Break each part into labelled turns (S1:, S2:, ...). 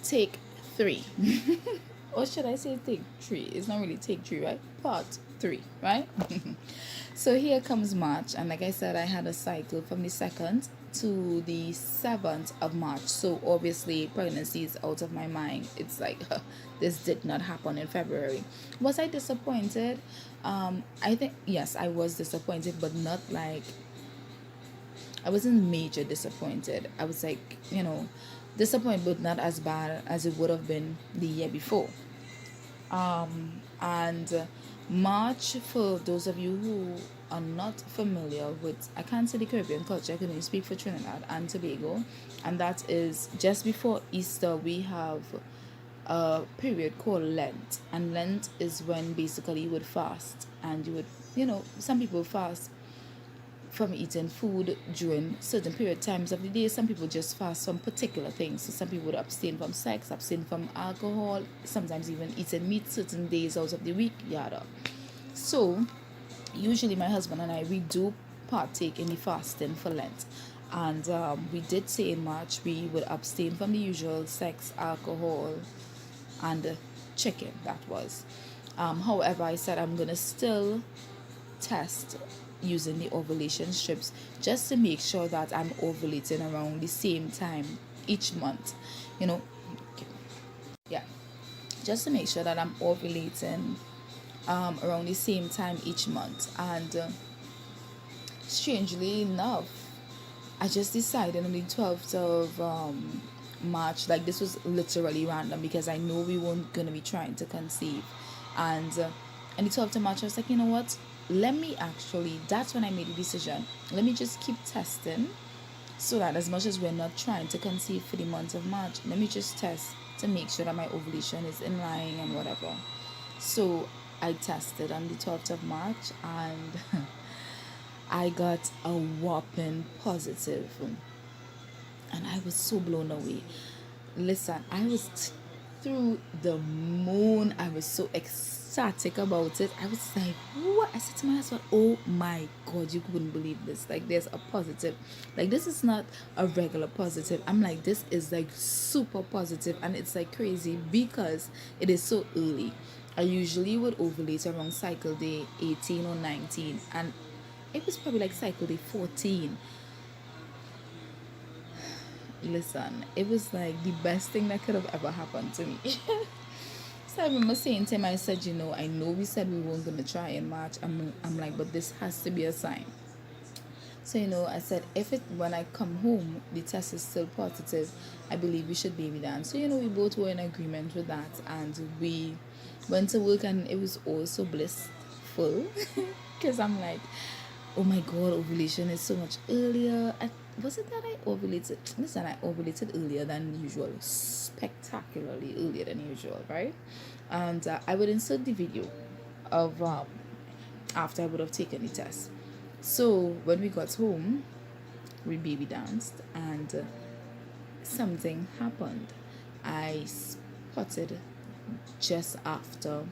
S1: take 3. Or should I say take 3? It's not really take 3, right? Part 3, right? So here comes March, and like I said, I had a cycle from the 2nd to the 7th of March. So obviously pregnancy is out of my mind. It's like this did not happen in February. Was I disappointed? I think yes, I was disappointed, but not like, I wasn't major disappointed. I was like, disappointed, but not as bad as it would have been the year before. And March, for those of you who are not familiar with, I can't say the Caribbean culture, I can only speak for Trinidad and Tobago, and that is just before Easter. We have a period called Lent, and Lent is when basically you would fast, and you would, some people fast from eating food during certain period times of the day. Some people just fast from particular things. So some people would abstain from sex, abstain from alcohol, sometimes even eating meat certain days out of the week, yada. So usually my husband and I, we do partake in the fasting for Lent. And we did say in March we would abstain from the usual sex, alcohol, and chicken, that was. However, I said I'm going to still test using the ovulation strips just to make sure that I'm ovulating around the same time each month, yeah, just to make sure that I'm ovulating around the same time each month. And strangely enough, I just decided on the 12th of March, like this was literally random because I know we weren't going to be trying to conceive. And on the 12th of March, I was like, you know what? Let me actually, that's when I made the decision. Let me just keep testing so that as much as we're not trying to conceive for the month of March, let me just test to make sure that my ovulation is in line and whatever. So I tested on the 12th of March and I got a whopping positive. And I was so blown away. Listen, I was through the moon. I was so ecstatic about it. I was like, what? I said to my husband, oh my God, you couldn't believe this. Like, there's a positive. Like, this is not a regular positive. I'm like, this is like super positive. And it's like crazy because it is so early. I usually would ovulate around cycle day 18 or 19. And it was probably like cycle day 14. Listen, it was like the best thing that could have ever happened to me. So I remember saying to him, I said, I know we said we weren't going to try in March. I'm like, but this has to be a sign. So, I said, when I come home, the test is still positive, I believe we should baby dance. So, we both were in agreement with that. And we went to work and it was also blissful. Because I'm like, oh my God, ovulation is so much earlier. Was it that I ovulated? Listen, I ovulated earlier than usual, spectacularly earlier than usual, right? And I would insert the video of after I would have taken the test. So when we got home, we baby danced, and something happened. I spotted just after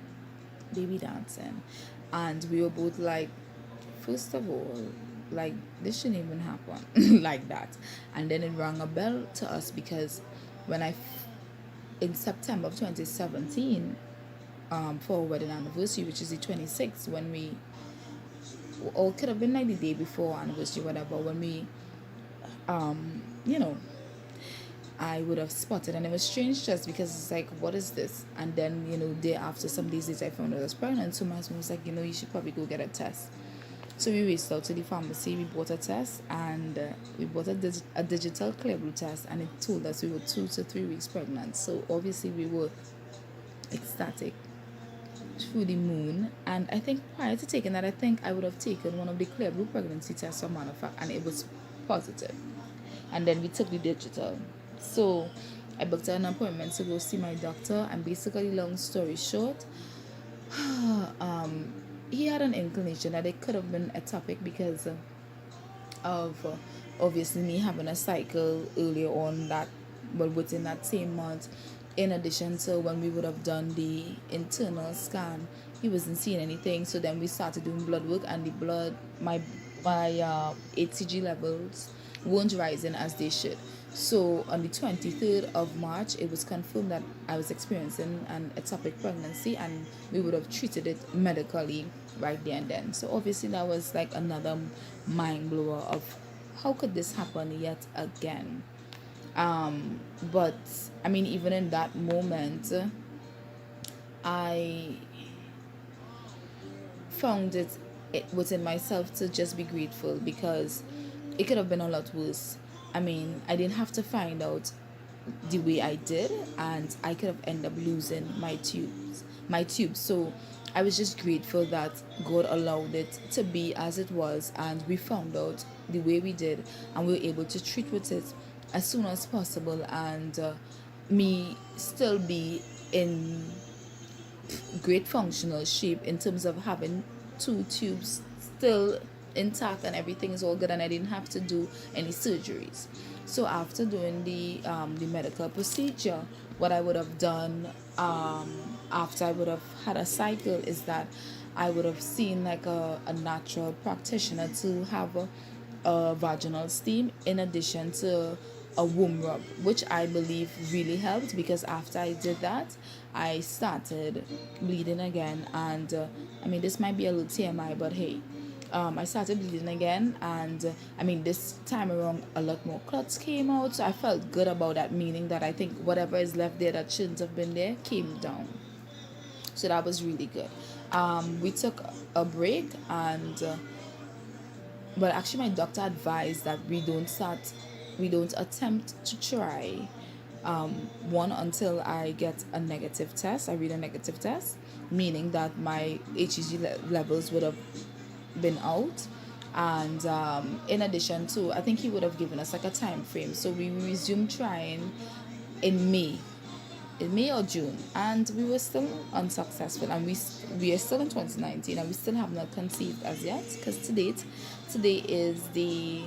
S1: baby dancing, and we were both like, first of all, like, this shouldn't even happen like that. And then it rang a bell to us because in September of 2017, for our wedding anniversary, which is the 26th, when we, or it could have been like the day before anniversary, whatever, when we, I would have spotted. And it was strange just because it's like, what is this? And then, day after, some days later, I found out I was pregnant. So my husband was like, you should probably go get a test. So we raced out to the pharmacy, we bought a test, and we bought a digital clear blue test, and it told us we were 2 to 3 weeks pregnant. So obviously we were ecstatic, through the moon. And I think prior to taking that, I think I would have taken one of the clear blue pregnancy tests, for matter of fact, and it was positive. And then we took the digital. So I booked an appointment to go see my doctor, and basically, long story short, he had an inclination that it could have been ectopic because of obviously me having a cycle earlier on, that, but within that same month. In addition to when we would have done the internal scan, he wasn't seeing anything. So then we started doing blood work, and the blood, my HCG levels weren't rising as they should. So on the 23rd of March, it was confirmed that I was experiencing an ectopic pregnancy, and we would have treated it medically right there and then. So obviously that was like another mind blower of how could this happen yet again. But I mean, even in that moment, I found it within myself to just be grateful, because it could have been a lot worse. I mean, I didn't have to find out the way I did, and I could have ended up losing my tubes. So I was just grateful that God allowed it to be as it was, and we found out the way we did, and we were able to treat with it as soon as possible, and me still be in great functional shape in terms of having two tubes still intact, and everything is all good, and I didn't have to do any surgeries. So after doing the medical procedure, what I would have done, after I would have had a cycle, is that I would have seen like a natural practitioner to have a vaginal steam in addition to a womb rub, which I believe really helped, because after I did that, I started bleeding again. And I mean, this might be a little TMI, but hey, I started bleeding again, and I mean, this time around, a lot more clots came out. So I felt good about that, meaning that I think whatever is left there that shouldn't have been there came down. So that was really good. We took a break, and but actually my doctor advised that we don't attempt to try one until I get a negative test. I read a negative test, meaning that my HEG levels would have been out. And in addition to, I think he would have given us like a time frame. So we resumed trying in May or June, and we were still unsuccessful, and we are still in 2019, and we still have not conceived as yet, because today is the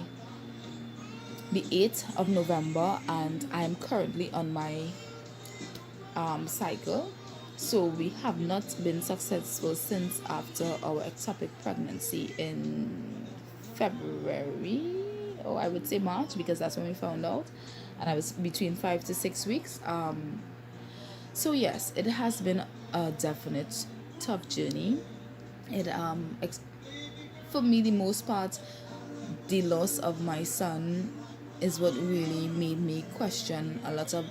S1: 8th of November, and I am currently on my cycle. So we have not been successful since after our ectopic pregnancy in February, or I would say March, because that's when we found out, and I was between 5 to 6 weeks. So yes, it has been a definite tough journey. It for me, the most part, the loss of my son is what really made me question a lot of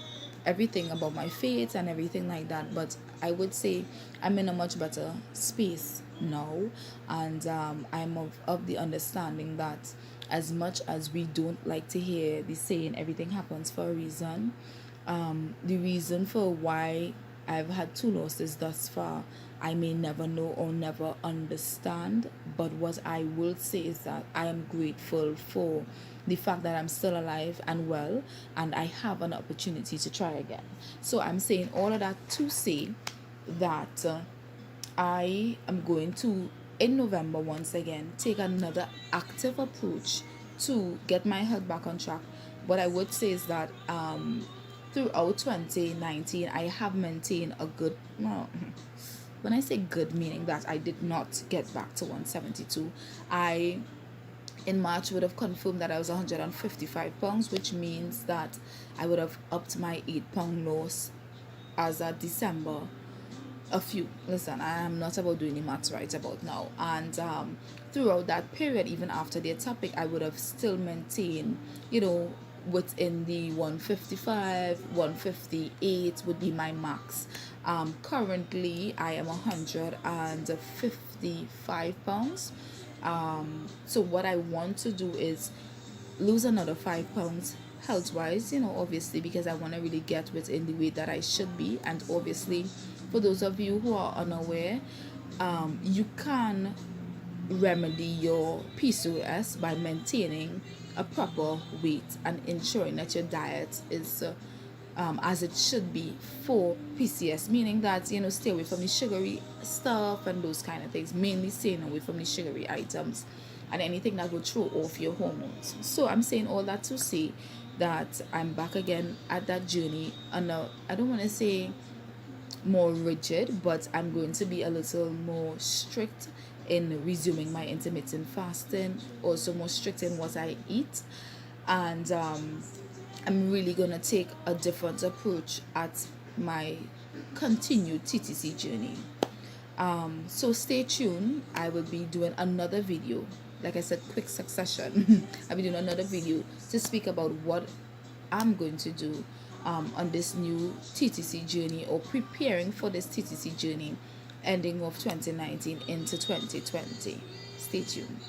S1: everything about my faith and everything like that. But I would say I'm in a much better space now, and I'm of the understanding that as much as we don't like to hear the saying everything happens for a reason, the reason for why I've had two losses thus far, I may never know or never understand. But what I will say is that I am grateful for the fact that I'm still alive and well, and I have an opportunity to try again. So I'm saying all of that to say that I am going to, in November, once again, take another active approach to get my health back on track. What I would say is that throughout 2019, I have maintained a good, well, when I say good, meaning that I did not get back to 172. I, in March, would have confirmed that I was 155 pounds, which means that I would have upped my 8-pound loss as of December. Listen, I am not about doing the maths right about now. And throughout that period, even after the topic, I would have still maintained, within the 155, 158 would be my max. Currently, I am 155 pounds. So what I want to do is lose another 5 pounds health wise, obviously, because I want to really get within the weight that I should be. And obviously, for those of you who are unaware, you can remedy your PCOS by maintaining a proper weight and ensuring that your diet is as it should be for PCOS, meaning that stay away from the sugary stuff and those kind of things, mainly staying away from the sugary items and anything that will throw off your hormones. So I'm saying all that to say that I'm back again at that journey, and I don't want to say more rigid, but I'm going to be a little more strict in resuming my intermittent fasting, also more strict in what I eat, and I'm really gonna take a different approach at my continued TTC journey. So stay tuned. I will be doing another video. Like I said, quick succession. I'll be doing another video to speak about what I'm going to do on this new TTC journey, or preparing for this TTC journey ending of 2019 into 2020. Stay tuned.